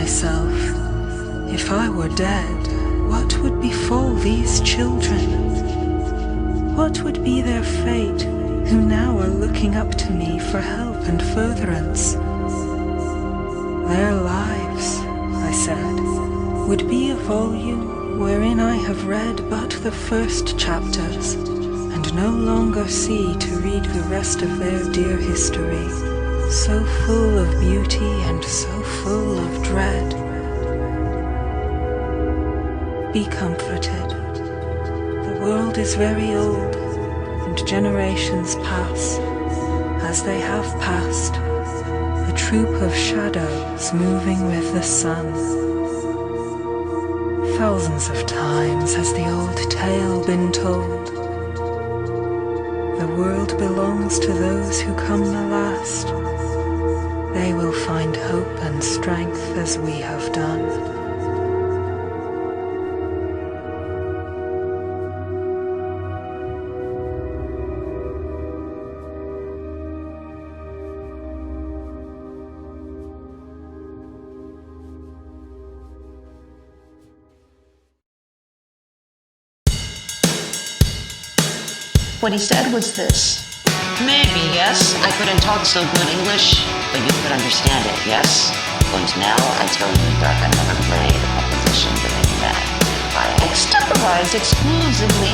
myself, if I were dead, what would befall these children? What would be their fate, who now are looking up to me for help and furtherance? Their lives, I said, would be a volume wherein I have read but the first chapters, and no longer see to read the rest of their dear history, so full of beauty and so full of dread. Be comforted. The world is very old, and generations pass, as they have passed, a troop of shadows moving with the sun. Thousands of times has the old tale been told. The world belongs to those who come the last. They will find hope and strength as we have done. What he said was this: Maybe, yes. I couldn't talk so good English, but you could understand it, yes? And now I tell you that I never played a composition like that. I extemporized exclusively.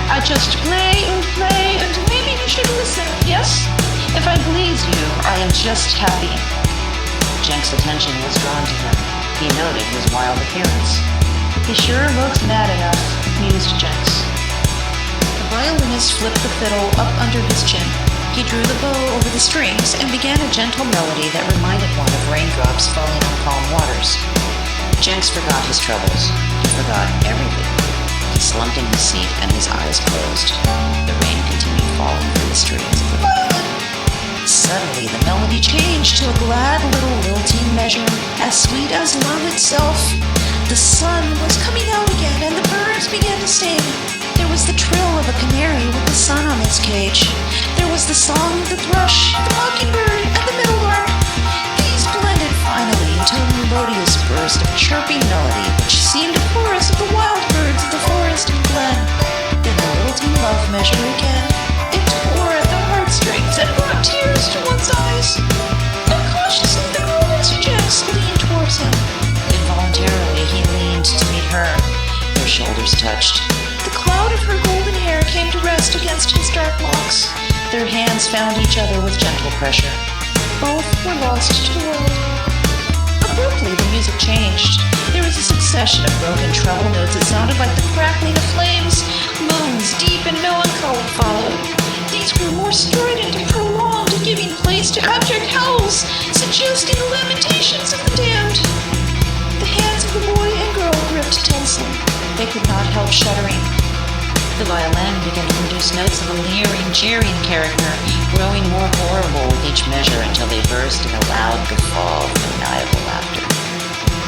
I just play, and maybe you should listen, yes? If I please you, I am just happy. Jenks' attention was drawn to him. He noted his wild appearance. He sure looks mad enough, mused Jenks. The violinist flipped the fiddle up under his chin. He drew the bow over the strings and began a gentle melody that reminded one of raindrops falling on calm waters. Jenks forgot his troubles. He forgot everything. He slumped in his seat and his eyes closed. The rain continued falling from the strings of the violin. Suddenly, the melody changed to a glad little lilting measure, as sweet as love itself. The sun was coming out again, and the birds began to sing. There was the trill of a canary with the sun on its cage. There was the song of the thrush, the mockingbird, and the meadowlark. These blended finally into a melodious burst of chirping melody which seemed a chorus of the wild birds of the forest and glen. Then the lilting love measure again. It tore at the heartstrings and brought tears to one's eyes. Unconsciously, the girl next to Jenks leaned towards him. Involuntarily, he leaned to meet her. Their shoulders touched. The cloud of her golden hair came to rest against his dark locks. Their hands found each other with gentle pressure. Both were lost to the world. Abruptly, the music changed. There was a succession of broken treble notes that sounded like the crackling of flames. Moans, deep and melancholy, followed. These grew more strident and prolonged, giving place to abject howls, suggesting the lamentations of the damned. The hands of the boy and girl gripped tensely. They could not help shuddering. The violin began to produce notes of a leering, jeering character, growing more horrible with each measure until they burst in a loud guffaw of maniacal laughter.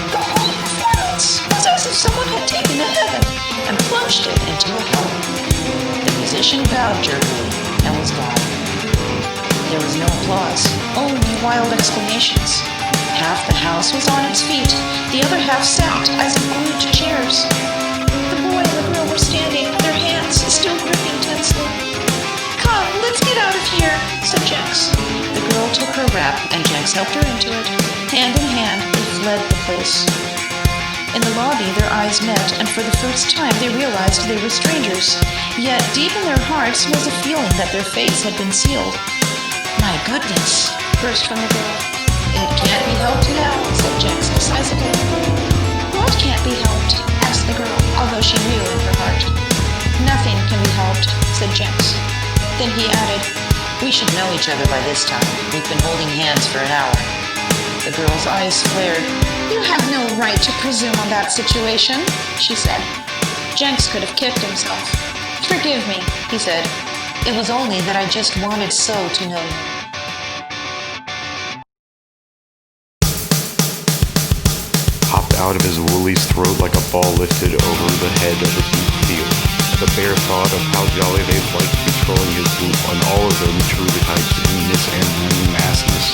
The whole performance was as if someone had taken a heaven and plunged it into a hell. The musician bowed jerkily and was gone. There was no applause, only wild exclamations. Half the house was on its feet, the other half sat as if glued to chairs. The boy and the girl were standing, their hands still gripping tensely. "Come, let's get out of here," said Jenks. The girl took her wrap, and Jenks helped her into it. Hand in hand, they fled the place. In the lobby, their eyes met, and for the first time they realized they were strangers. Yet, deep in their hearts was a feeling that their fates had been sealed. "My goodness," burst from the girl. "It can't be helped now," said Jenks decisively. "What can't be helped?" asked the girl, although she knew in her heart. "Nothing can be helped," said Jenks. Then he added, "We should know each other by this time. We've been holding hands for an hour." The girl's eyes flared. "You have no right to presume on that situation," she said. Jenks could have kicked himself. "Forgive me," he said. "It was only that I just wanted so to know you." Hopped out of his woolly's throat like a ball lifted over the head of a deep field. The bare thought of how jolly they'd like to be trolling his loop on all of them true types in this and masses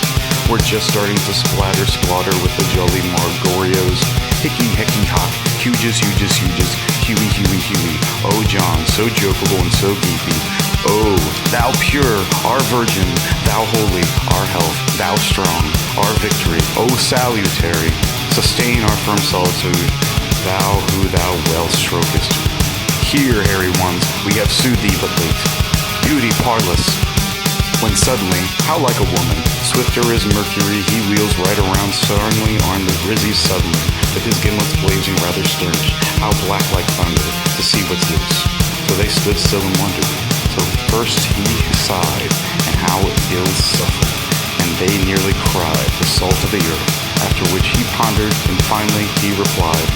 We're just starting to splatter with the jolly Margorios. Hickey, hecky, hock, huges, huey. Oh, John, so jokeable and so geeky. Oh, thou pure, our virgin, thou holy, our health, thou strong, our victory, oh salutary, sustain our firm solitude, thou who thou well strokest. Here, hairy ones, we have sued thee but late. Beauty parlous. When suddenly, how like a woman, swifter as Mercury, he wheels right around suddenly on the Rizzy suddenly, with his gimlets blazing rather sternish, how black like thunder, to see what's loose. So they stood still and wondered, till first he sighed, and how ill suffered, and they nearly cried, the salt of the earth, after which he pondered, and finally he replied,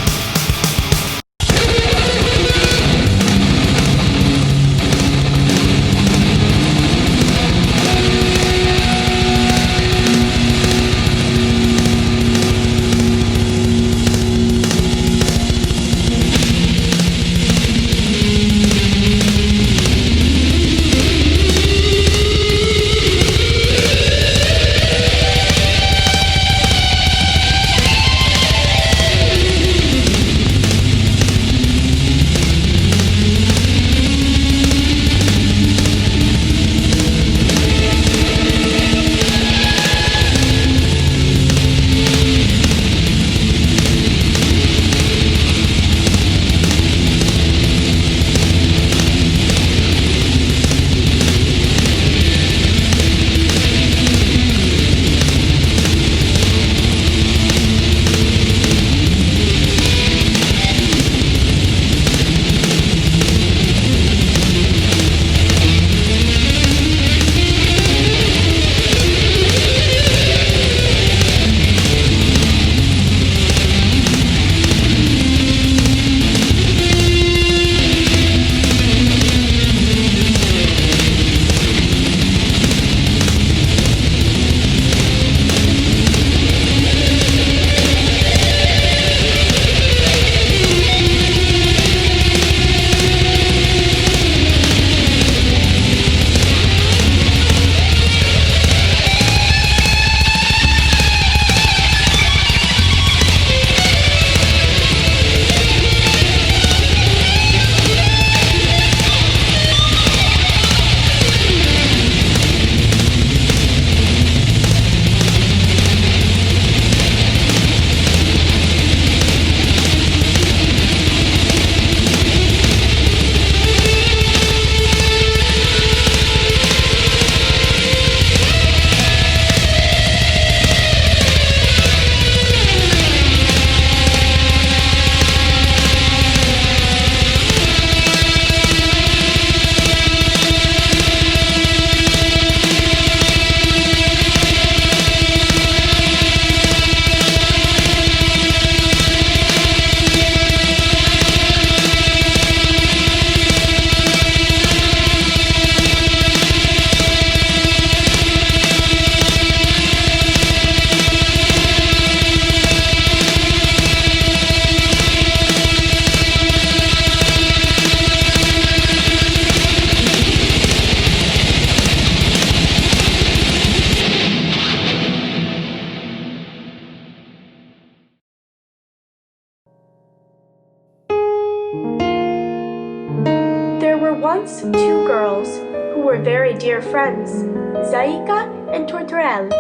once two girls who were very dear friends, Zaika and Tortorelle.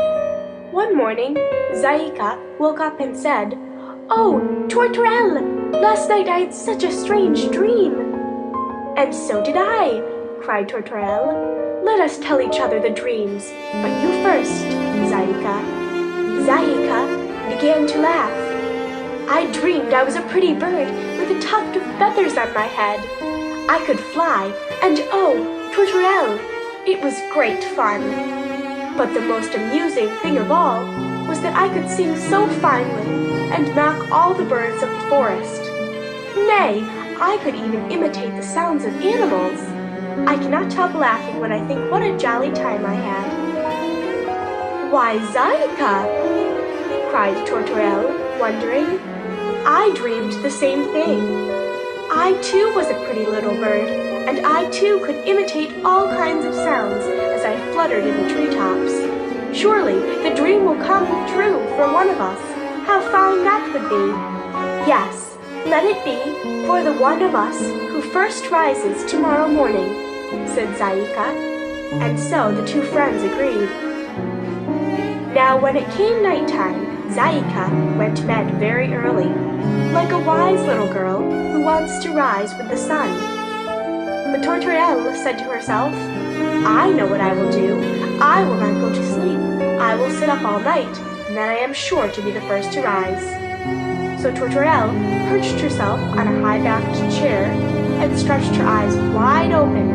One morning, Zaika woke up and said, "Oh, Tortorelle, last night I had such a strange dream." "And so did I," cried Tortorelle. "Let us tell each other the dreams, but you first, Zaika." Zaika began to laugh. "I dreamed I was a pretty bird with a tuft of feathers on my head. I could fly, and oh, Tortorelle, it was great fun. But the most amusing thing of all was that I could sing so finely and knock all the birds of the forest. Nay, I could even imitate the sounds of animals. I cannot help laughing when I think what a jolly time I had." "Why, Zaika," cried Tortorelle, wondering, "I dreamed the same thing. I too was a pretty little bird, and I too could imitate all kinds of sounds as I fluttered in the treetops. Surely the dream will come true for one of us. How fine that would be! Yes, let it be for the one of us who first rises tomorrow morning, said Zaika, and so the two friends agreed. Now when it came nighttime, Zaika went to bed very early, like a wise little girl who wants to rise with the sun. But Tortorelle said to herself, I know what I will do. I will not go to sleep. I will sit up all night, and then I am sure to be the first to rise. So Tortorelle perched herself on a high-backed chair and stretched her eyes wide open.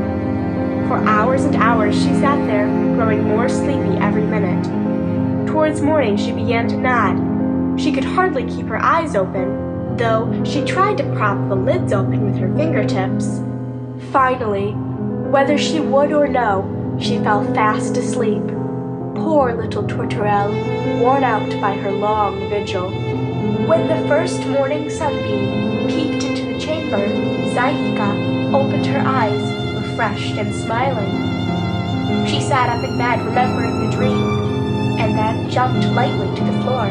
For hours and hours she sat there, growing more sleepy every minute. Towards morning she began to nod. She could hardly keep her eyes open, though she tried to prop the lids open with her fingertips. Finally, whether she would or no, she fell fast asleep. Poor little Tortorelle, worn out by her long vigil. When the first morning sunbeam peeked into the chamber, Zaika opened her eyes, refreshed and smiling. She sat up in bed remembering the dream, and then jumped lightly to the floor.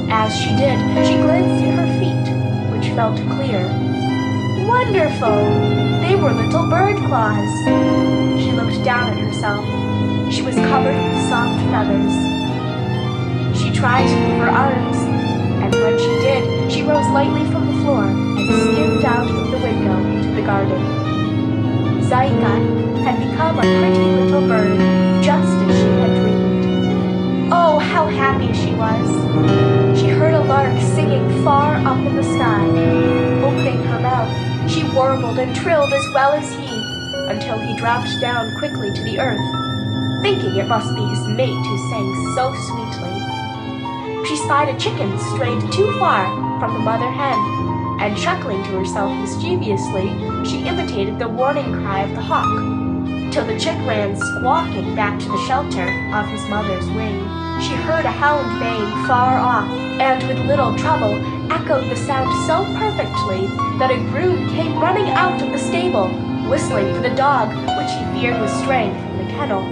As she did, she glanced at her feet, which felt clear. Wonderful! They were little bird claws. She looked down at herself. She was covered with soft feathers. She tried to move her arms, and when she did, she rose lightly from the floor and skimmed out of the window into the garden. Zaika had become a pretty little bird, just as she had dreamed. Oh, how happy she was! She heard a lark singing far up in the sky. Opening her mouth, she warbled and trilled as well as he, until he dropped down quickly to the earth, thinking it must be his mate who sang so sweetly. She spied a chicken strayed too far from the mother hen, and chuckling to herself mischievously, she imitated the warning cry of the hawk, till the chick ran squawking back to the shelter of his mother's wing. She heard a hound baying far off, and with little trouble echoed the sound so perfectly that a groom came running out of the stable, whistling for the dog which he feared was straying from the kennel.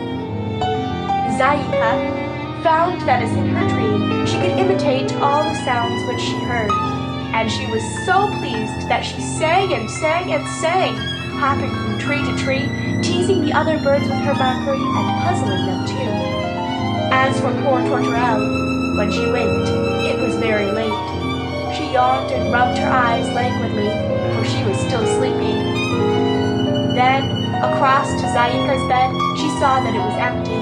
Zaika found that as in her dream she could imitate all the sounds which she heard, and she was so pleased that she sang and sang and sang, hopping from tree to tree, teasing the other birds with her mockery and puzzling them too. As for poor Tortorelle, when she waked, it was very late. She yawned and rubbed her eyes languidly, for she was still sleepy. Then, across to Zaika's bed, she saw that it was empty.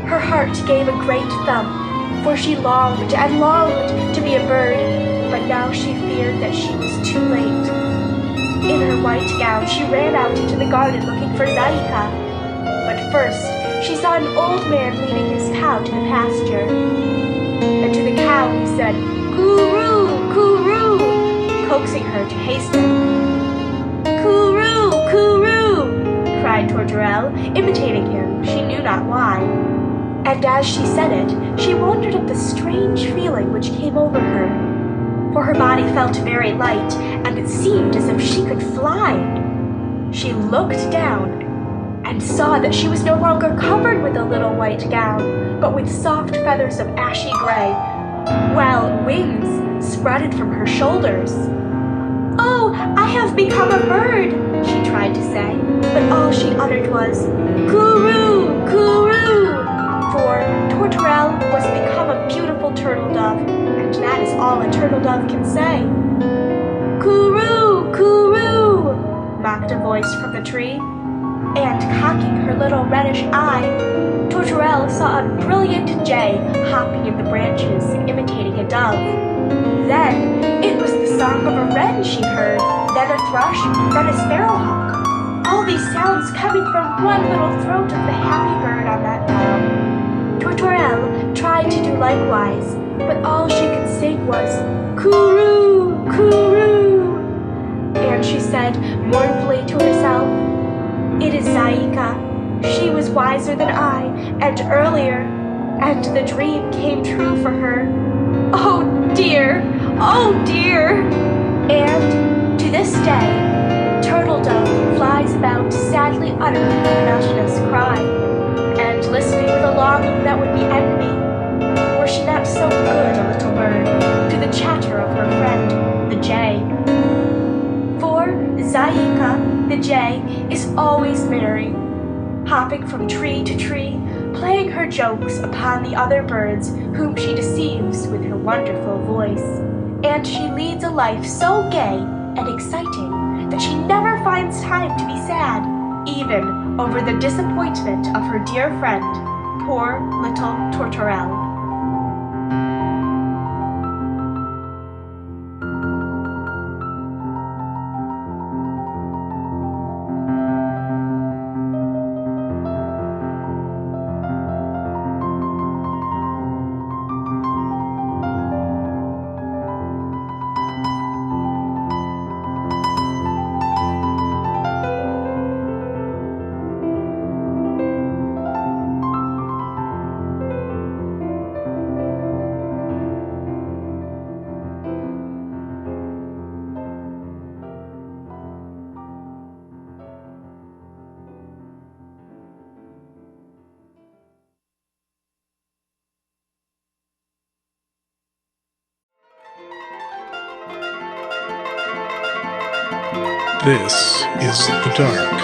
Her heart gave a great thump, for she longed and longed to be a bird, but now she feared that she was too late. In her white gown, she ran out into the garden looking for Zaika. But first, she saw an old man leading his cow to the pasture. And to the cow he said, "Coo-roo, coo-roo," coaxing her to hasten. "Coo-roo, coo-roo," cried Tortorelle, imitating him, she knew not why. And as she said it, she wondered at the strange feeling which came over her. For her body felt very light, and it seemed as if she could fly. She looked down and saw that she was no longer covered with a little white gown, but with soft feathers of ashy gray, while wings spreaded from her shoulders. "Oh, I have become a bird," she tried to say, but all she uttered was, "Coo-roo, coo-roo," for Tortorelle was become a beautiful turtle dove, and that is all a turtle dove can say. "Coo-roo, coo-roo," mocked a voice from the tree, and cocking her little reddish eye, Tortorelle saw a brilliant jay hopping in the branches, imitating a dove. Then it was the song of a wren she heard, then a thrush, then a sparrowhawk. All these sounds coming from one little throat of the happy bird on that bough. Tortorelle tried to do likewise, but all she could sing was, "Coo-roo, coo-roo," and she said mournfully to herself, "It is Zaika. She was wiser than I, and earlier, and the dream came true for her. Oh dear, oh dear!" And to this day, Turtle Dove flies about sadly uttering a monotonous cry, and listening with a longing that she not so good a little bird, to the chatter of her friend, the jay. For Zaika, the jay, is always merry, hopping from tree to tree, playing her jokes upon the other birds whom she deceives with her wonderful voice. And she leads a life so gay and exciting that she never finds time to be sad, even over the disappointment of her dear friend, poor little Tortorelle. This is the dark.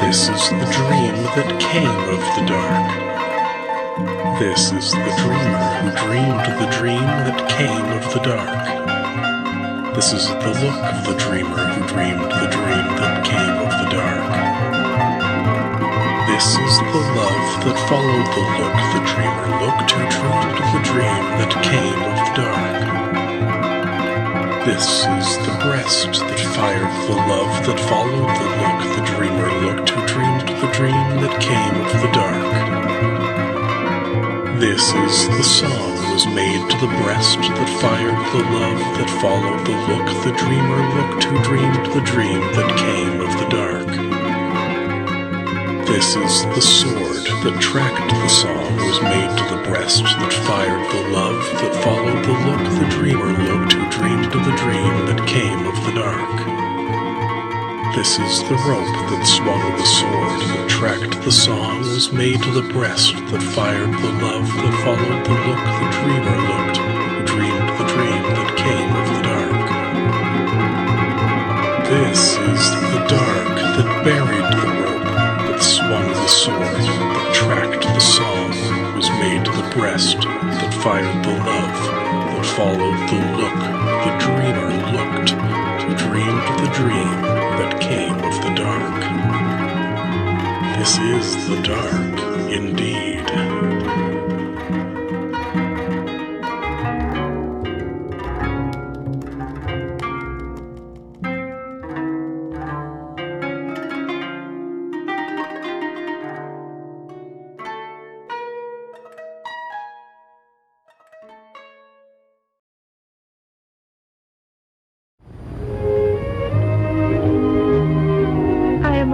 This is the dream that came of the dark. This is the dreamer who dreamed the dream that came of the dark. This is the look of the dreamer who dreamed the dream that came of the dark. This is the love that followed the look the dreamer looked who dreamed the dream that came of the dark. This is the breast that fired the love that followed the look the dreamer looked who dreamed the dream that came of the dark. This is the song was made to the breast that fired the love that followed the look the dreamer looked who dreamed the dream that came of the dark. This is the sword that tracked the song was made to the breast that fired the love that followed the look the dreamer looked who dreamed the dream that came of the dark. This is the rope that swung the sword that tracked the song was made to the breast that fired the love that followed the look the dreamer looked who dreamed the dream that came of the dark. This is the dark that buried the rope that swung the sword that tracked the song was made to the breast that fired the love that followed the look the dreamer looked who dreamed the dream that came of the dark. This is the dark, indeed.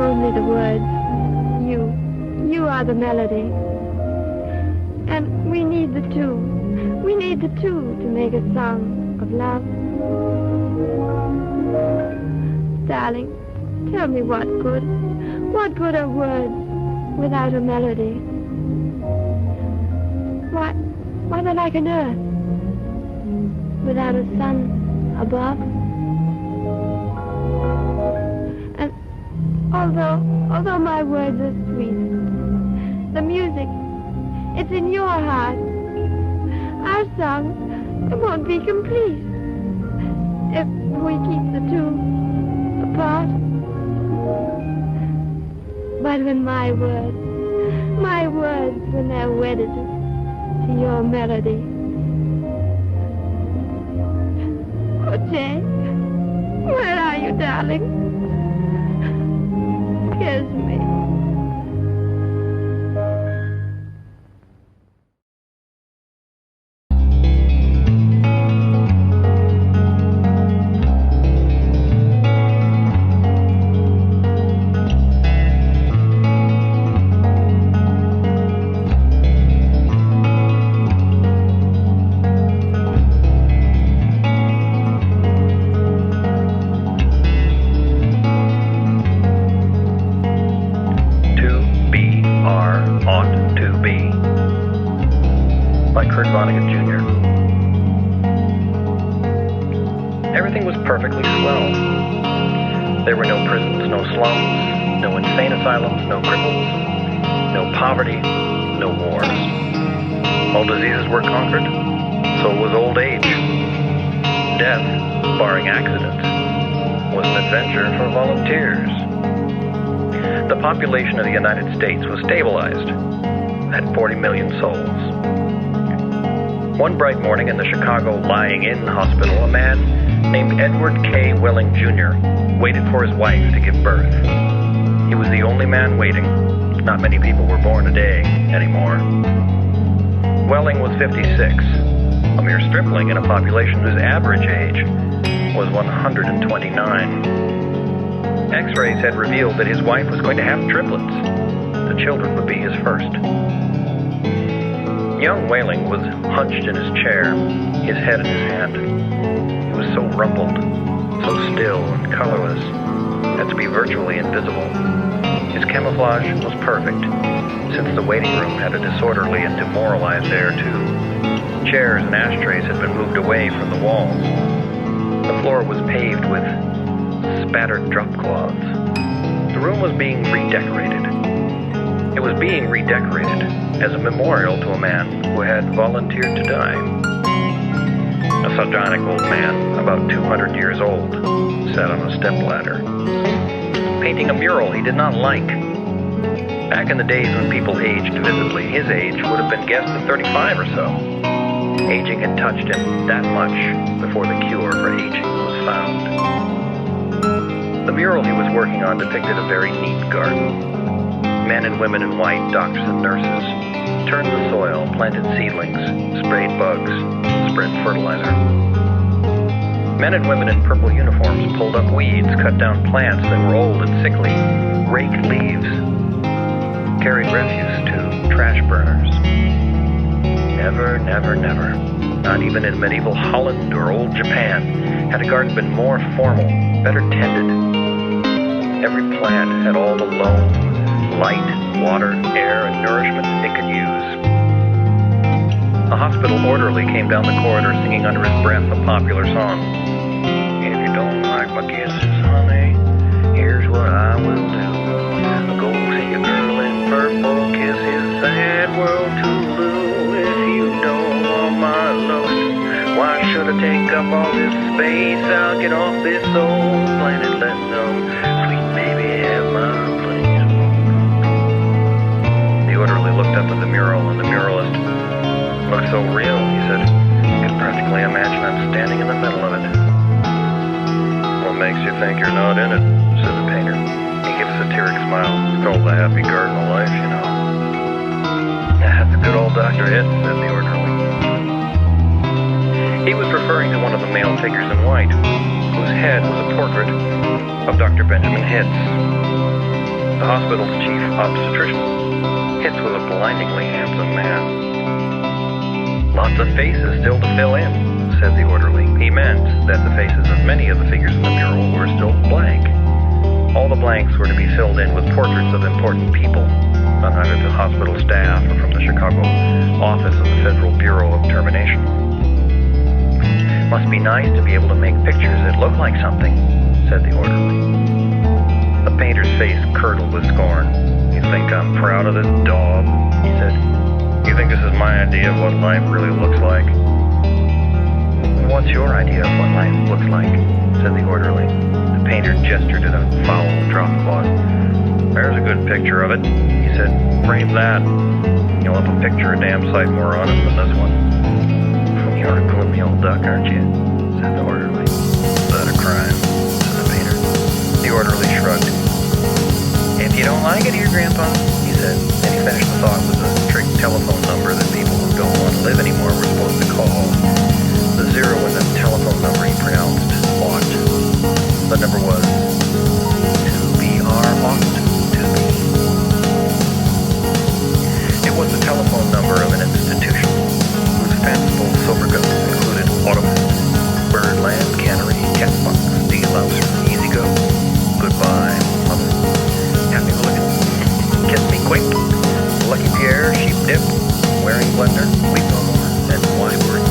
Only the words. You are the melody. And we need the two. We need the two to make a song of love. Darling, tell me what good are words without a melody? Why they're like an earth without a sun above. Although my words are sweet, the music, it's in your heart. Our song won't be complete if we keep the two apart. But when my words, when they're wedded to your melody. Oh, Jay, where are you, darling? Kiss me. perfectly swell. There were no prisons, no slums, no insane asylums, no cripples, no poverty, no wars. All diseases were conquered, so was old age. Death, barring accidents, was an adventure for volunteers. The population of the United States was stabilized at 40 million souls. One bright morning in the Chicago lying-in hospital, a man named Edward K. Welling Jr. waited for his wife to give birth. He was the only man waiting. Not many people were born a day anymore. Welling was 56, a mere stripling in a population whose average age was 129. X-rays had revealed that his wife was going to have triplets. The children would be his first. Young Welling was hunched in his chair, his head in his hand. He was so rumpled, so still and colorless, as to be virtually invisible. His camouflage was perfect, since the waiting room had a disorderly and demoralized air too. Chairs and ashtrays had been moved away from the walls. The floor was paved with spattered drop cloths. The room was being redecorated. It was being redecorated as a memorial to a man who had volunteered to die. A sardonic old man, about 200 years old, sat on a stepladder, painting a mural he did not like. Back in the days when people aged visibly, his age would have been guessed at 35 or so. Aging had touched him that much before the cure for aging was found. The mural he was working on depicted a very neat garden. Men and women in white, doctors and nurses, turned the soil, planted seedlings, sprayed bugs, spread fertilizer. Men and women in purple uniforms pulled up weeds, cut down plants that were old and sickly, raked leaves, carried refuse to trash burners. Never, never, never, not even in medieval Holland or old Japan, had a garden been more formal, better tended. Every plant had all the loam, light, water, air, and nourishment it could use. A hospital orderly came down the corridor singing under his breath a popular song. If you don't like my kisses, honey, here's what I will do. Go see a girl in purple, kiss his sad world to blue. If you don't want my love, why should I take up all this space? I'll get off this old planet, let some sweet baby have my place. The orderly looked up at the mural, and the muralist looked so real, he said, I can practically imagine I'm standing in the middle of it. What makes you think you're not in it? Said the painter. He gave a satiric smile. It's called the happy garden of life, you know. That's a good old Dr. Hitz, said the orderly. He was referring to one of the male figures in white, whose head was a portrait of Dr. Benjamin Hitz, the hospital's chief obstetrician. Hitz was a blindingly handsome man. Lots of faces still to fill in, said the orderly. He meant that the faces of many of the figures in the mural were still blank. All the blanks were to be filled in with portraits of important people, on either the hospital staff or from the Chicago office of the Federal Bureau of Termination. Must be nice to be able to make pictures that look like something, said the orderly. The painter's face curdled with scorn. You think I'm proud of this daub? He said. You think this is my idea of what life really looks like? What's your idea of what life looks like? Said the orderly. The painter gestured at a foul drop cloth. There's a good picture of it, he said. Frame that. You'll have a picture a damn sight more honest than this one. You're a gloomy old duck, aren't you? Said the orderly. Is that a crime? Said the painter. The orderly shrugged. If you don't like it here, Grandpa, he said, and he finished the thought with a trick telephone number that people who don't want to live anymore were supposed to call. The zero in the telephone number he pronounced ought. The number was 2BR ought to be. It was the telephone number of an institution whose fanciful sobriquets included Autumn, Birdland, Cannery, Catbox, D-Louser, Easy Go, Goodbye, Mother, Happy Looking, Kiss Me Quick, Lucky Pierre, Sheep Dip, Wearing Blender, Weep No More, and Wadsworth.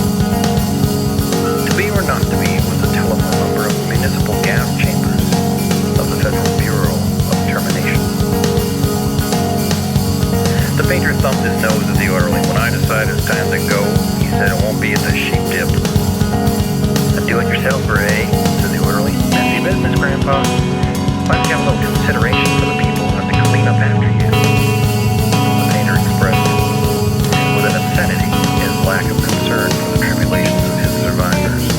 To be or not to be was the telephone number of many nose at the orderly. When I decide it's time to go, he said it won't be at the sheep dip. Do it yourself, eh? Said the orderly. Messy business, Grandpa. Why don't you have a little consideration for the people who have to clean up after you? The painter expressed with an obscenity his lack of concern for the tribulations of his survivors.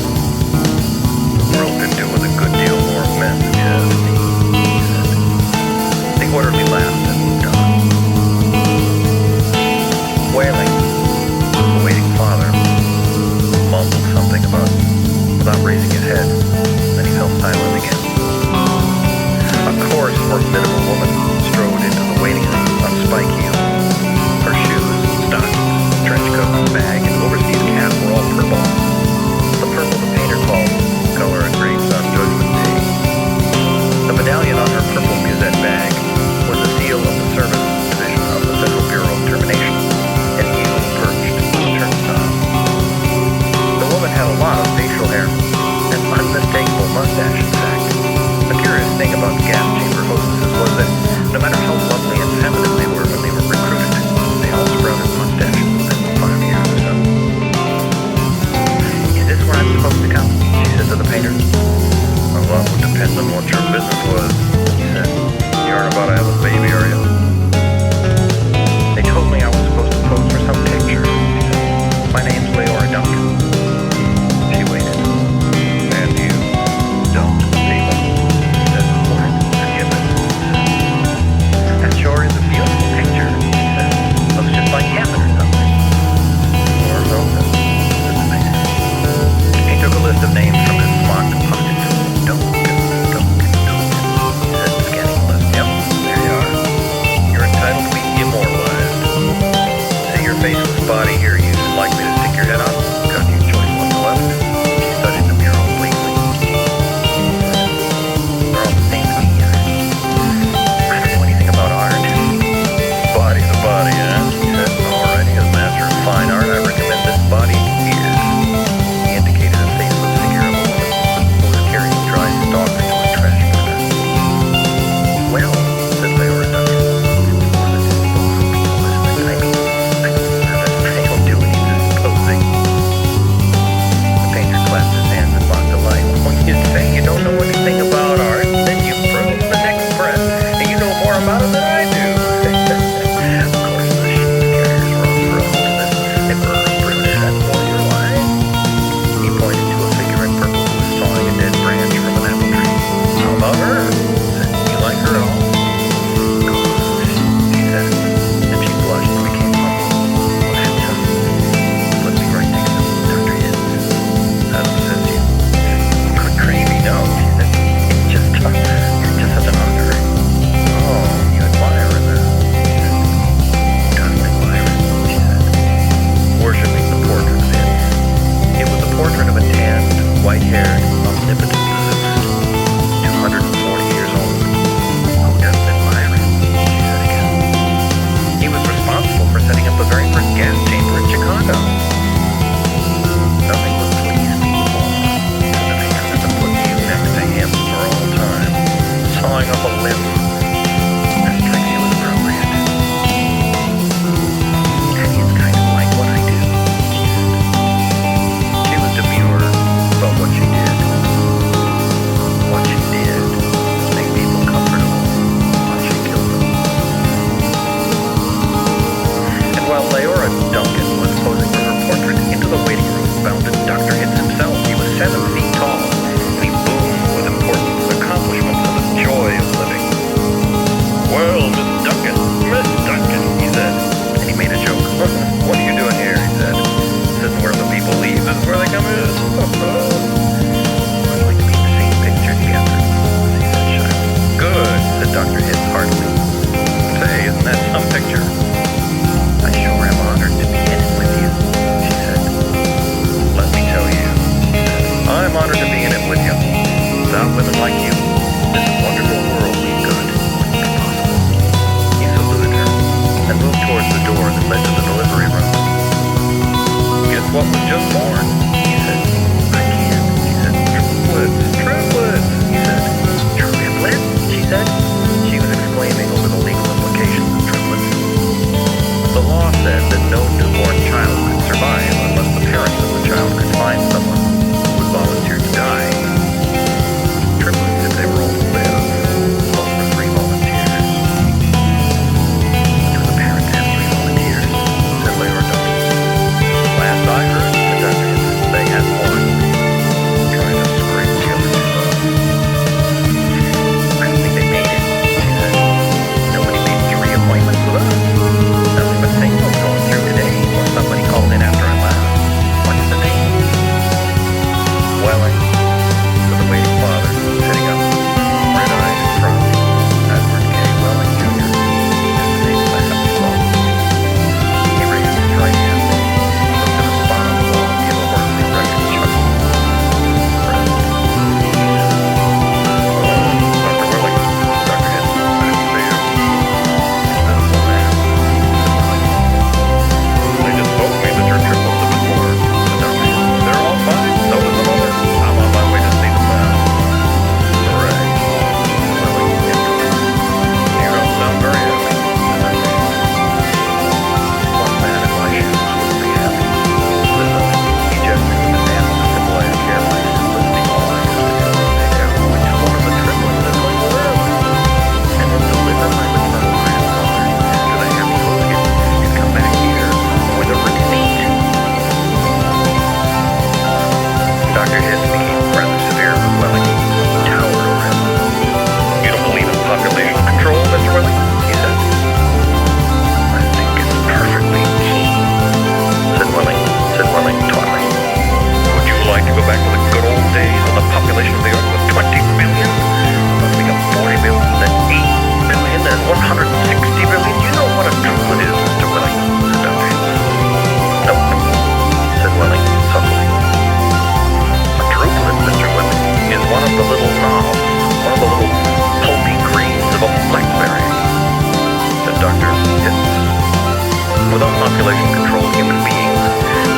The world could do with a good deal more men than just me, he said. The orderly laughed and moved on. Wailing, the waiting father mumbled something without raising his head. Then he fell silent again. A coarse, formidable woman strode into the waiting room on spike heels. Her shoes, stockings, trench coat, bag, and overseas cap were all purple. The purple the painter called color of grapes on Judgment Day. The medallion on her purple musette bag was the seal of the service division of the Federal Bureau of Termination, an eagle perched on a turnstile. The woman had a lot of facial hair, an unmistakable mustache, in fact. The curious thing about gas chamber hostesses was that no matter how lovely and feminine they were when they were recruited, they all sprouted mustaches within 5 years or so. Is this where I'm supposed to come? She said to the painter. Well, that would depend on what your business was, he said. You aren't about to have a baby, are you? They told me I was supposed to pose for some picture, she said. My name's Leora Duncan. She waited. And you don't believe it? She said, what? Forgive it. That sure is a beautiful picture, she said. Looks just like heaven or something. Or something, said the painter. He took a list of names from his smock pocket. Duncan, he said, scanning the list. Yep, there you are. You're entitled to be immortalized. See your faceless body here. You'd like me to stick your head on? Got your choice whatsoever. She studied the mural obliquely. They're all the same to me. I don't know anything about art. Body's a body, eh? He said. Alrighty, as master of fine art, I recommend this body here. He indicated a faceless figure of a woman who was carrying dry stalks to a trash burner. Well, said Leora Duncan. It's more than just for people listening. I mean, I don't do any of this posing. The painter clapped his hands in mock delight. When you say you don't know anything about art, then you prove the next breath that you know more about it than I do. Of course, the sheep carriers were on the road to this snipper of Bruner. That's all your life. He pointed to a figure in purple who was sawing a dead branch from an apple tree. How about her? Said, you like her at all? Gosh, she said, and she blushed and became humble. Well, that just put me right next to Dr. Hitz. That upsets you. Good gravy, no, she said. You're just such an honor. Oh, you admire her then, he said. Doesn't admire her, she said, worshipping the portrait of Hitz. It was a portrait of a tanned, white-haired, omnipotent Zeus, 240 years old. Who doesn't admire him? She said again. He was responsible for setting up the very first gas chamber in Chicago. Nothing would please me more, said the painter, than to put you next to him for all time, sawing up a limb as strikes you as appropriate. And he's kind of like what I do, she said. She was demure about what she did. What she did was make people comfortable while she killed them. And while Leora Duncan was posing for her portrait, into the waiting room bounded Dr. Hitz himself. He was 7 feet tall, and he boomed with importance, accomplishments, and the joy of living. population-controlled human beings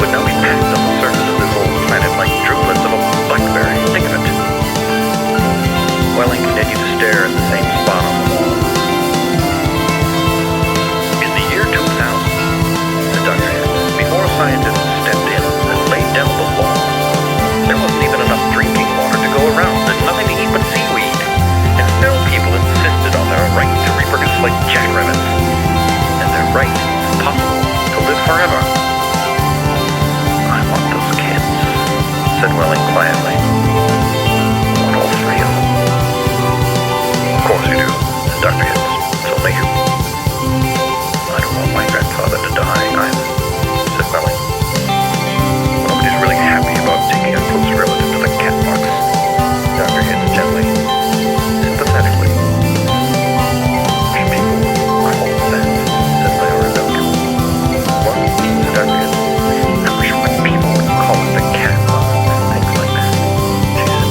would now be packed on the surface of this old planet like droplets of a blackberry. Think of it. Welling continued to stare at the same spot on the wall. In the year 2000, said Dr. Hitz, before scientists stepped in and laid down the law, there wasn't even enough drinking water to go around. There's nothing to eat but seaweed. And still people insisted on their right to reproduce like jackrabbits. And their right, if possible, to live forever. I want those kids, said Welling quietly. I want all three of them. Of course you do, said Dr. Hitz. It's only you. I don't want my grandfather to die either, said Welling. Nobody's really happy about taking a close relative to the cat box. Dr. Hitz gently, sympathetically. People are all that, said Leora Duncan. What? Said Dr. Hitz. I wish when people would call it the cat box and things like that. She said,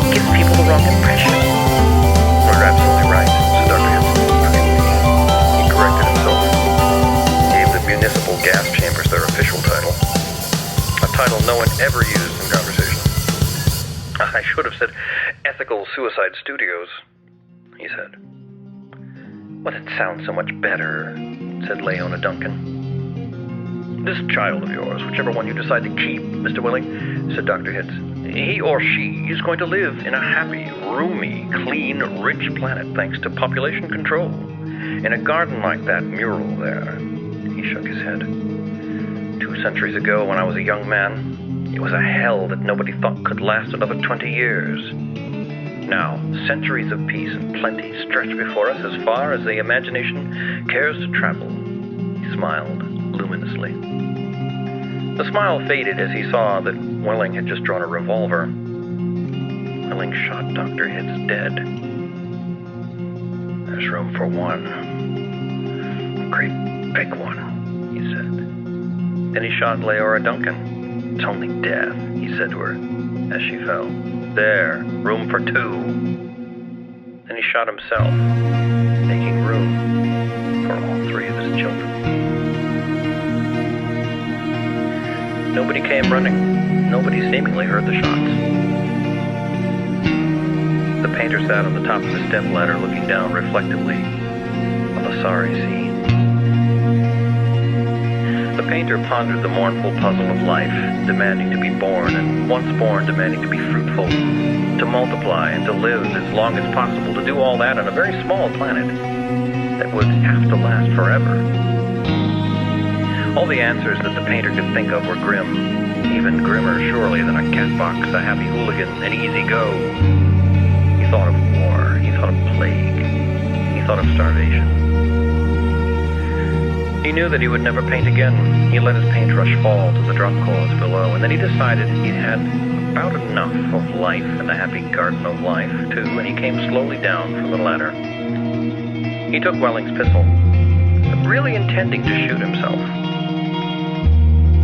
it gives people the wrong impression. You're absolutely right, said Dr. Hitz. He corrected himself. Gave the municipal gas chambers their official title. A title no one ever used in conversation. I should have said Ethical Suicide Studios, he said. Well, it sounds so much better, said Leona Duncan. This child of yours, whichever one you decide to keep, Mr. Willing, said Dr. Hitz, he or she is going to live in a happy, roomy, clean, rich planet thanks to population control. In a garden like that mural there. He shook his head. 2 centuries ago, when I was a young man, it was a hell that nobody thought could last another 20 years. Now, centuries of peace and plenty stretch before us as far as the imagination cares to travel. He smiled luminously. The smile faded as he saw that Welling had just drawn a revolver. Welling shot Dr. Hitz dead. There's room for one. A great big one, he said. Then he shot Leora Duncan. It's only death, he said to her, as she fell. There, room for 2. Then he shot himself, making room for all 3 of his children. Nobody came running. Nobody seemingly heard the shots. The painter sat on the top of the stepladder looking down reflectively on the sorry sea. The painter pondered the mournful puzzle of life, demanding to be born, and once born, demanding to be fruitful, to multiply and to live as long as possible, to do all that on a very small planet that would have to last forever. All the answers that the painter could think of were grim, even grimmer surely than a cat box, a happy hooligan, an easy go. He thought of war, he thought of plague, he thought of starvation. He knew that he would never paint again. He let his paintbrush fall to the drop cloths below, and then he decided he'd had about enough of life and the happy garden of life, too, and he came slowly down from the ladder. He took Welling's pistol, really intending to shoot himself.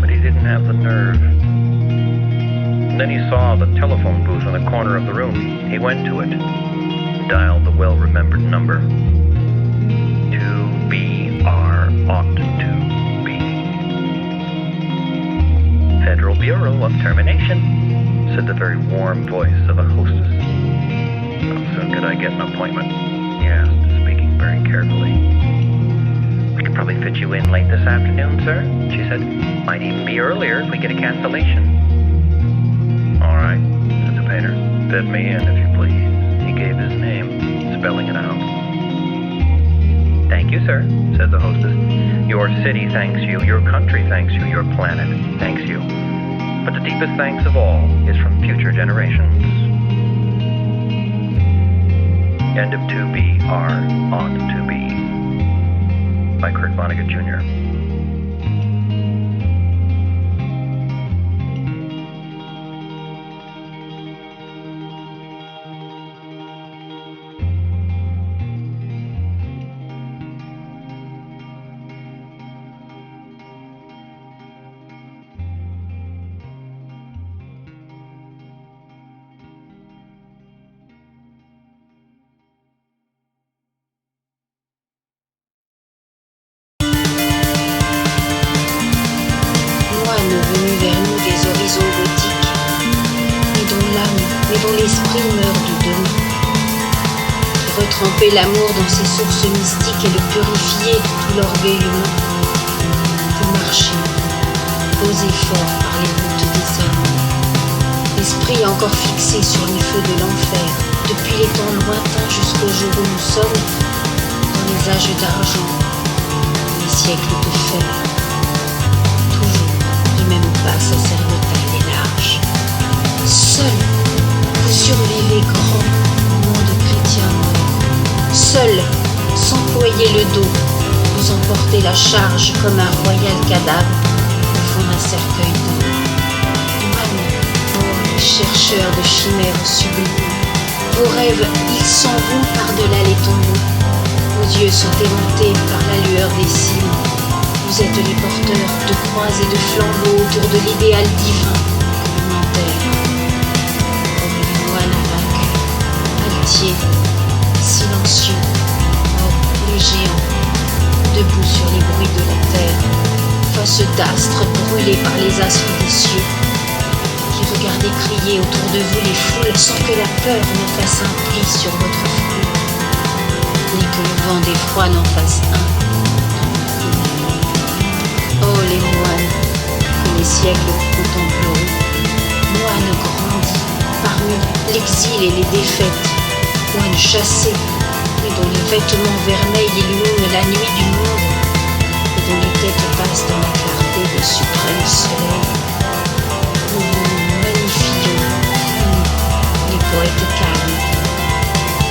But he didn't have the nerve. And then he saw the telephone booth in the corner of the room. He went to it, dialed the well-remembered number. 2BR ought to be. Federal Bureau of Termination, said the very warm voice of a hostess. How soon could I get an appointment? He asked, speaking very carefully. We could probably fit you in late this afternoon, sir, she said. Might even be earlier if we get a cancellation. All right, said the painter. Fit me in, if you please. He gave his name, spelling it out. Thank you, sir, said the hostess. Your city thanks you, your country thanks you, your planet thanks you. But the deepest thanks of all is from future generations. End of 2BR ought to be, by Kurt Vonnegut Jr. puer l'amour dans ses sources mystiques et le purifier de tout l'orgueil humain. Vous marchez, posez fort par les routes des hommes, l'esprit encore fixé sur les feux de l'enfer, depuis les temps lointains jusqu'au jour où nous sommes, dans les âges d'argent, les siècles de fer. Toujours du même pas sacerdotal et large. Seul, vous survivez grand monde chrétien mort. Seul, sans ployer le dos, vous emportez la charge comme un royal cadavre au fond d'un cercueil d'or. Oh, chercheurs de chimères sublimes, vos rêves, ils s'en vont par-delà les tombeaux. Vos yeux sont aimantés par la lueur des cimes. Vous êtes les porteurs de croix et de flambeaux autour de l'idéal divin communautaire. Comme les moines invaincus, altiers, silencieux, oh, les géants, debout sur les bruits de la terre, face d'astres brûlés par les astres des cieux, qui regardez crier autour de vous les foules sans que la peur ne fasse un pli sur votre front, ni que le vent d'effroi n'en fasse un. Oh les moines, que les siècles contempleront, moines grandis parmi l'exil et les défaites, moines chassés, mais dont les vêtements vermeils illuminent la nuit du monde, et dont les têtes passent dans la clarté des suprêmes soleils. Nous vous magnifions, nous, les poètes calmes.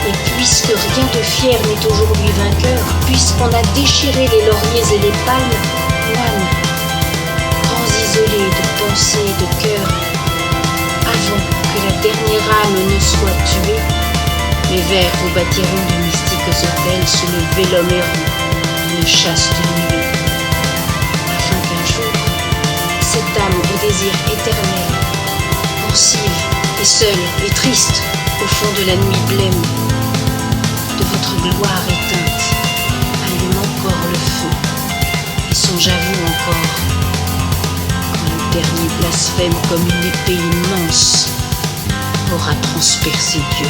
Et puisque rien de fier n'est aujourd'hui vainqueur, puisqu'on a déchiré les lauriers et les palmes, moines, grands isolés de pensée et de cœur, avant que la dernière âme ne soit tuée, mes vers vous bâtiront de mystiques hôtels sous le vélum errant d'une chaste nuée, afin qu'un jour, cette âme au désir éternel, pensive et seule et triste au fond de la nuit blême, de votre gloire éteinte, allume encore le feu, et songe à vous encore, quand le dernier blasphème comme une épée immense aura transpercé Dieu.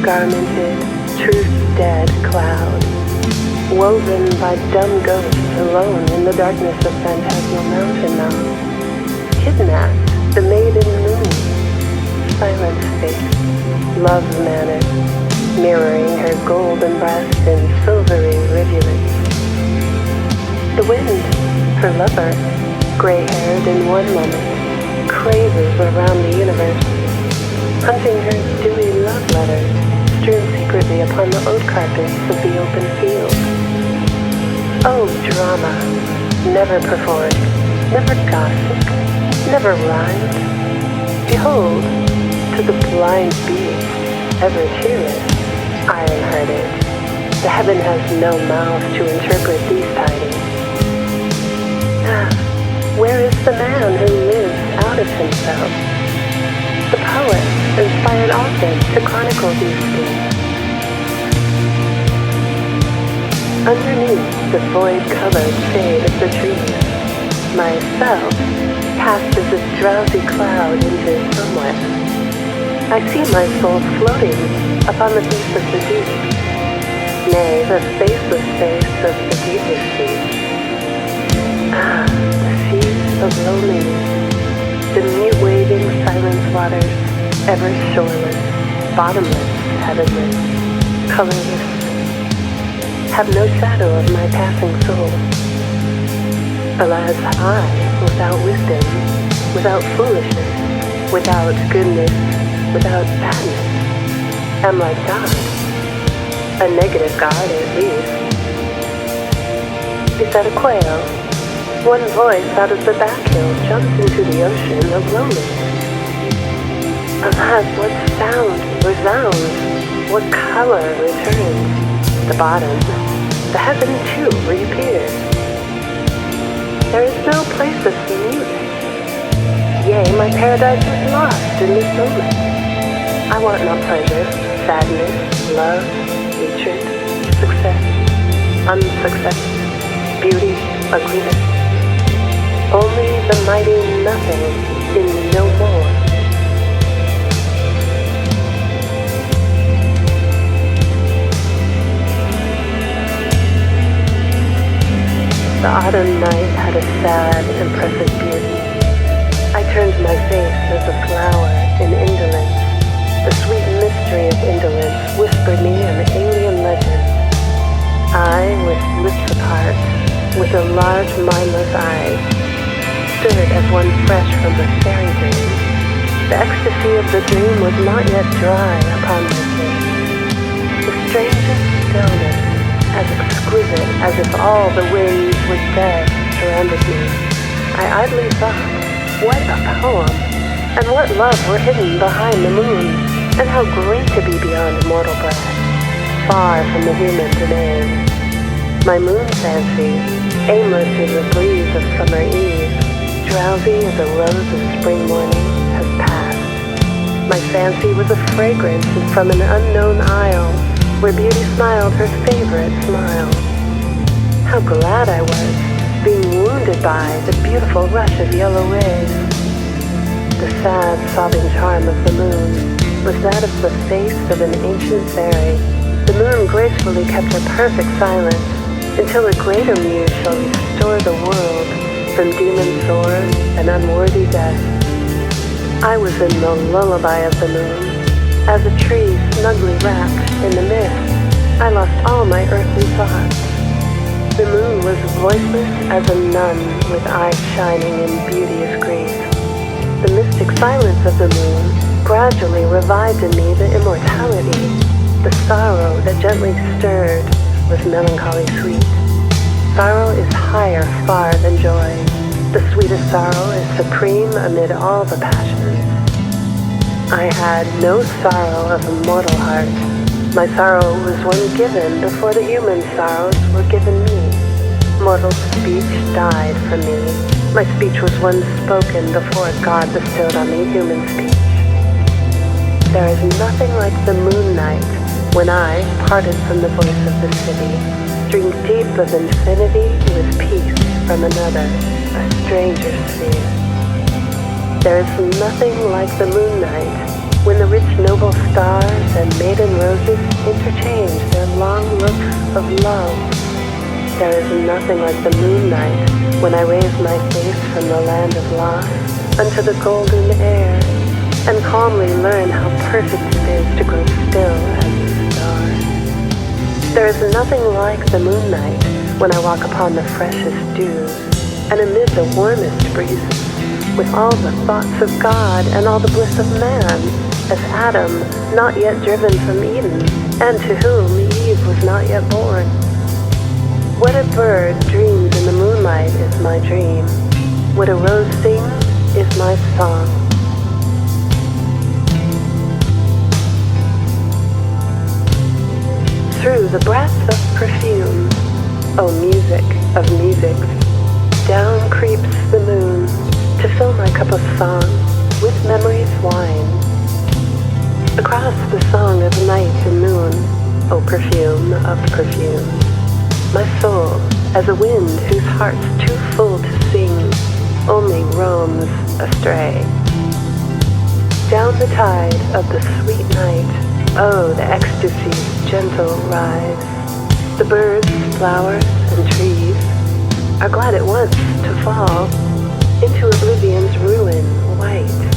Garmented, truth-dead cloud, woven by dumb ghosts alone in the darkness of phantasmal mountain mounds, kidnapped the maiden moon, silent face, love manner, mirroring her golden breast in silvery rivulets. The wind, her lover, gray-haired in one moment, crazes around the universe, hunting her dewy love letters strewn secretly upon the oat carpets of the open field. Oh, drama, never performed, never gossiped, never rhymed. Behold, to the blind beast, ever cheerless, iron-hearted, the heaven has no mouth to interpret these tidings. Ah, where is the man who lives out of himself? The poet inspired author to chronicle these things. Underneath the void-colored shade of the trees, myself cast as a drowsy cloud into somewhere. I see my soul floating upon the face of the deep, nay, the faceless face of the deeper sea. Ah, the seas of loneliness. The mute waving silence waters, ever shoreless, bottomless, heavenless, colorless, have no shadow of my passing soul. Alas, I, without wisdom, without foolishness, without goodness, without badness, am like God, a negative God at least. Is that a quail? One voice out of the back hill jumps into the ocean of loneliness. Alas, what sound resounds? What color returns? The bottom, the heaven too reappears. There is no place of music. Yea, my paradise is lost in this moment. I want not pleasure, sadness, love, hatred, success, unsuccess, beauty, ugliness. Only the mighty nothing in no more. The autumn night had a sad, impressive beauty. I turned my face as a flower in indolence. The sweet mystery of indolence whispered me an alien legend. I, with lips apart, with a large, mindless eyes, stood as one fresh from a fairy dream. The ecstasy of the dream was not yet dry upon my face. The strangest stillness, as exquisite as if all the winds were dead, surrounded me. I idly thought, what a poem, and what love were hidden behind the moon, and how great to be beyond mortal breath, far from the human domain. My moon fancy, aimless as a breeze of summer eve, drowsy as a rose of spring morning, has passed. My fancy was a fragrance from an unknown isle, where beauty smiled her favorite smile. How glad I was, being wounded by the beautiful rush of yellow rays. The sad, sobbing charm of the moon was that of the face of an ancient fairy. The moon gracefully kept her perfect silence until a greater muse shall restore the world from demon swords and unworthy death. I was in the lullaby of the moon. As a tree snugly wrapped in the mist, I lost all my earthly thoughts. The moon was voiceless as a nun with eyes shining in beauteous grief. The mystic silence of the moon gradually revived in me the immortality. The sorrow that gently stirred was melancholy sweet. Sorrow is higher far than joy. The sweetest sorrow is supreme amid all the passions. I had no sorrow of a mortal heart. My sorrow was one given before the human sorrows were given me. Mortal speech died from me. My speech was one spoken before God bestowed on me human speech. There is nothing like the moon night when I, parted from the voice of the city, drink deep of infinity with peace from another, a stranger sphere. There is nothing like the moon night when the rich noble stars and maiden roses interchange their long looks of love. There is nothing like the moon night when I raise my face from the land of loss unto the golden air and calmly learn how perfect it is to grow still as a star. There is nothing like the moon night when I walk upon the freshest dews and amid the warmest breezes with all the thoughts of God and all the bliss of man, as Adam, not yet driven from Eden, and to whom Eve was not yet born. What a bird dreams in the moonlight is my dream. What a rose sings is my song. Through the breath of perfume, O music of musics, down creeps the moon to fill my cup of song with memory's wine. Across the song of night and moon, O perfume of perfume, my soul, as a wind whose heart's too full to sing, only roams astray. Down the tide of the sweet night, oh, the ecstasy's gentle rise. The birds, flowers, and trees are glad at once to fall into oblivion's ruin white.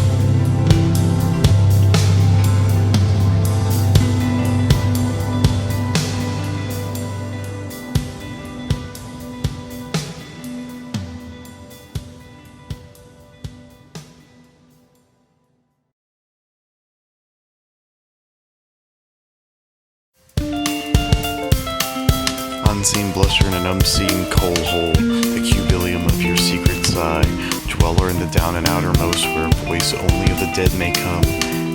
On unseen blusher in an unseen coal hole, the cubilium of your secret sigh, dweller in the down and outermost, where voice only of the dead may come.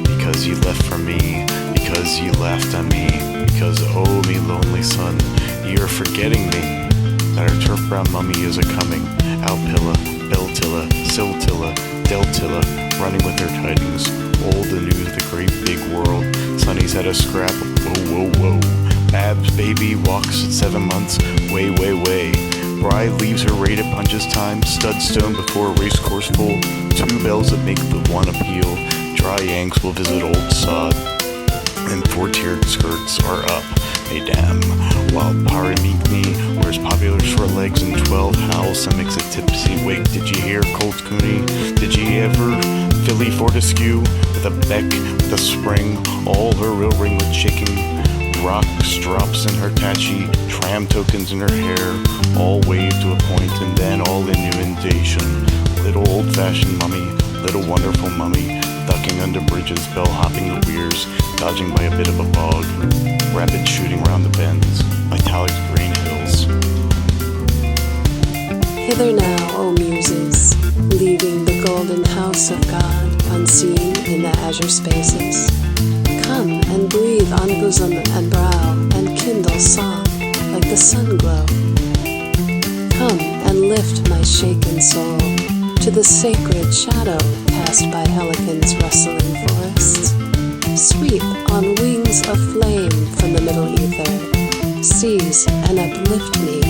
Because you left for me, because you laughed at me, because oh me lonely son, you are forgetting me. That our turf brown mummy is a-coming, Alpilla, Beltilla, Siltilla, Deltilla, running with their tidings, old the news of the great big world. Sonny's had a scrap, whoa, whoa, whoa. Bab's baby walks at 7 months, way, way, way. Bride leaves her raid at punches time, stud stone before a race course full. 2 bells that make the one appeal, dry yanks will visit old sod. And 4-tiered skirts are up, mesdames, while Parimikni wears popular short legs and 12 howls and makes a tipsy wake. Did you hear Colt Cooney? Did you ever Philly Fortescue? With a beck, with a spring, all her real ring with shaking. Rocks, drops in her tachi, tram tokens in her hair, all waved to a point and then all inundation. Little old-fashioned mummy, little wonderful mummy, ducking under bridges, bell-hopping the weirs, dodging by a bit of a bog, rapid shooting round the bends, italic green hills. Hither now, O muses, leaving the golden house of God, unseen in the azure spaces. Come and breathe on bosom and brow, and kindle song like the sun glow. Come and lift my shaken soul to the sacred shadow cast by Helicon's rustling forests. Sweep on wings of flame from the middle ether, seize and uplift me.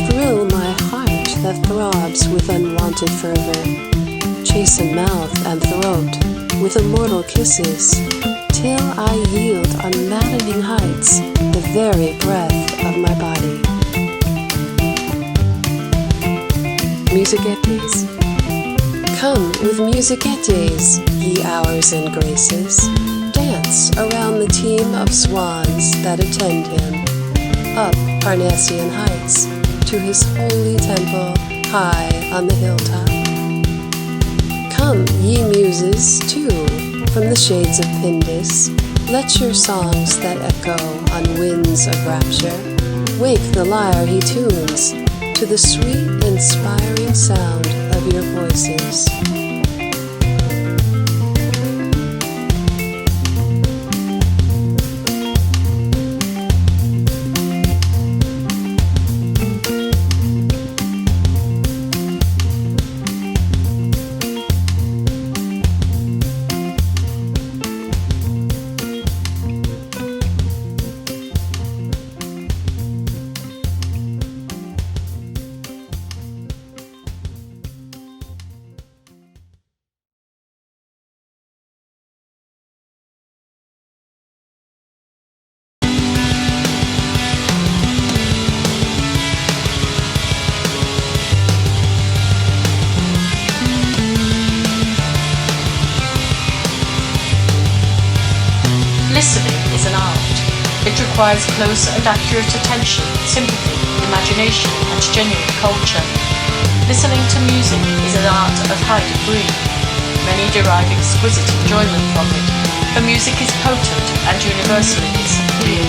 Thrill my heart that throbs with unwanted fervor, chasten mouth and throat with immortal kisses, till I yield on maddening heights the very breath of my body. Musagetes. Come with musagetes, ye hours and graces, dance around the team of swans that attend him, up Parnassian heights, to his holy temple high on the hilltop. Come, ye muses, too, from the shades of Pindus, let your songs that echo on winds of rapture wake the lyre he tunes to the sweet, inspiring sound of your voices. Listening is an art. It requires close and accurate attention, sympathy, imagination, and genuine culture. Listening to music is an art of high degree. Many derive exquisite enjoyment from it, for music is potent and universally sincere.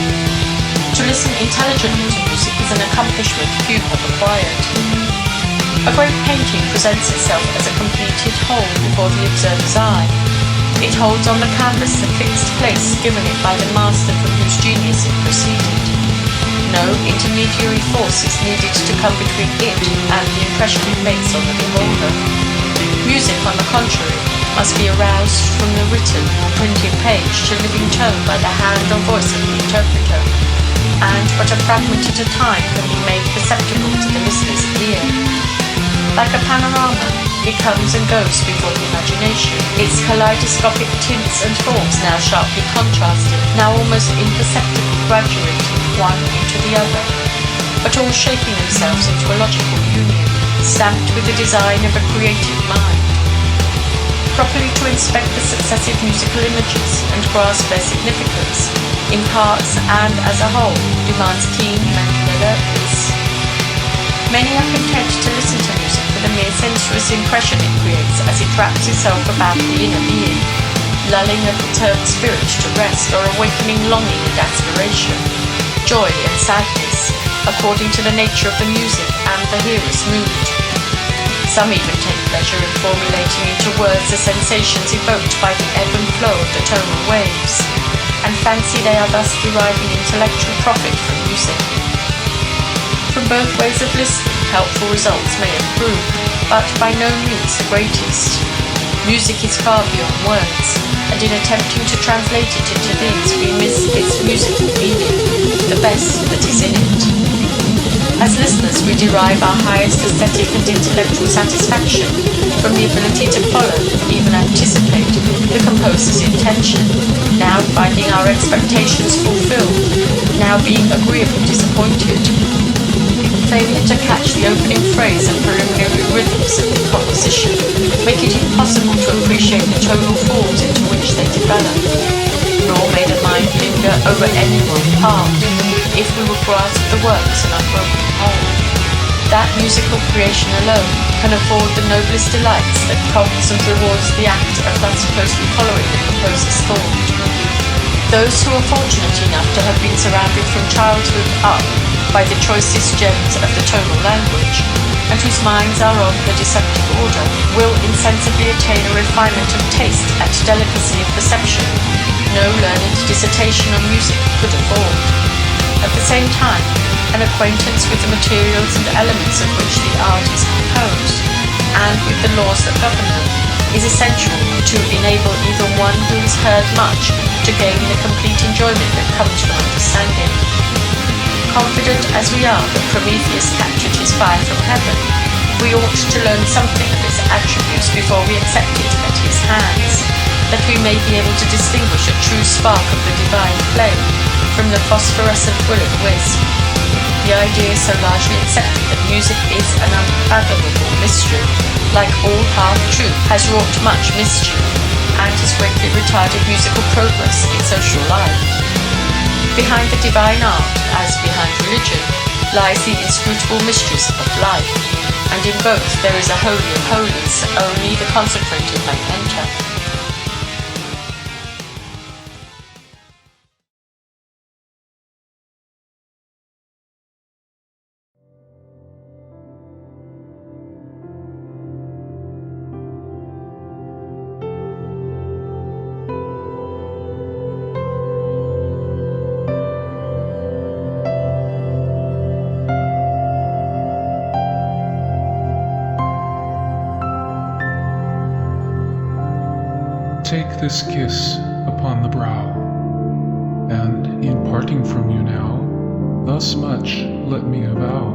To listen intelligently to music is an accomplishment few have acquired. A great painting presents itself as a completed whole before the observer's eye. It holds on the canvas the fixed place given it by the master from whose genius it proceeded. No intermediary force is needed to come between it and the impression it makes on the beholder. Music, on the contrary, must be aroused from the written or printed page to living tone by the hand or voice of the interpreter, and but a fragment at a time can be made perceptible to the listener's ear. Like a panorama, it comes and goes before the imagination, its kaleidoscopic tints and forms now sharply contrasted, now almost imperceptible, graduating one into the other, but all shaping themselves into a logical union, stamped with the design of a creative mind. Properly to inspect the successive musical images and grasp their significance, in parts and as a whole, demands keen mental alertness. Many are content to listen to music for the mere sensuous impression it creates as it wraps itself about the inner being, lulling a perturbed spirit to rest or awakening longing and aspiration, joy and sadness, according to the nature of the music and the hearer's mood. Some even take pleasure in formulating into words the sensations evoked by the ebb and flow of the tonal waves, and fancy they are thus deriving intellectual profit from music. From both ways of listening, helpful results may accrue, but by no means the greatest. Music is far beyond words, and in attempting to translate it into these, we miss its musical meaning, the best that is in it. As listeners, we derive our highest aesthetic and intellectual satisfaction from the ability to follow, even anticipate, the composer's intention, now finding our expectations fulfilled, now being agreeably disappointed. Failure to catch the opening phrase and preliminary rhythms of the composition make it impossible to appreciate the tonal forms into which they develop. Nor may the mind linger over any one part, if we will grasp the work as an unbroken whole. That musical creation alone can afford the noblest delights that comes and rewards the act of thus closely following the composer's thought. Those who are fortunate enough to have been surrounded from childhood up by the choicest gems of the tonal language, and whose minds are of the deceptive order, will insensibly attain a refinement of taste and delicacy of perception no learned dissertation on music could afford. At the same time, an acquaintance with the materials and elements of which the art is composed, and with the laws that govern them, is essential to enable even one who has heard much to gain the complete enjoyment that comes from understanding. Confident as we are that Prometheus captured his fire from heaven, we ought to learn something of its attributes before we accept it at his hands, that we may be able to distinguish a true spark of the divine flame from the phosphorescent will-o'-wisp. The idea so largely accepted that music is an unfathomable mystery, like all half-truth, has wrought much mischief, and has greatly retarded musical progress in social life. Behind the divine art, as behind religion, lies the inscrutable mysteries of life, and in both there is a holy of holies only the consecrated may enter. Take this kiss upon the brow, and in parting from you now, thus much let me avow.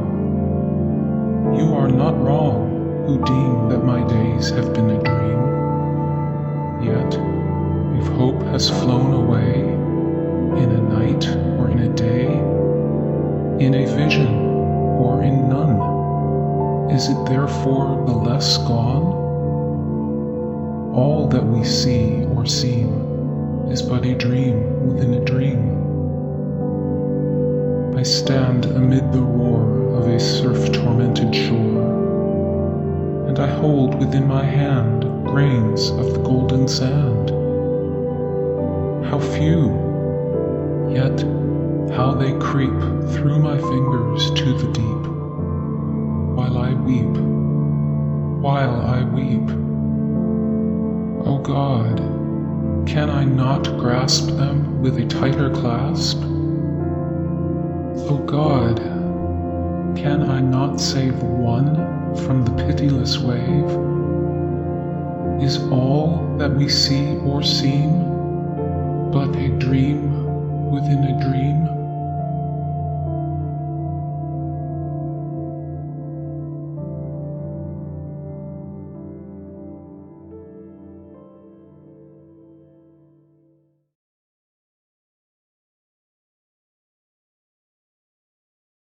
You are not wrong who deem that my days have been a dream. Yet, if hope has flown away, in a night or in a day, in a vision or in none, is it therefore the less gone? All that we see or seem is but a dream within a dream. I stand amid the roar of a surf-tormented shore, and I hold within my hand grains of the golden sand. How few, yet how they creep through my fingers to the deep, while I weep, while I weep. O God, can I not grasp them with a tighter clasp? O God, can I not save one from the pitiless wave? Is all that we see or seem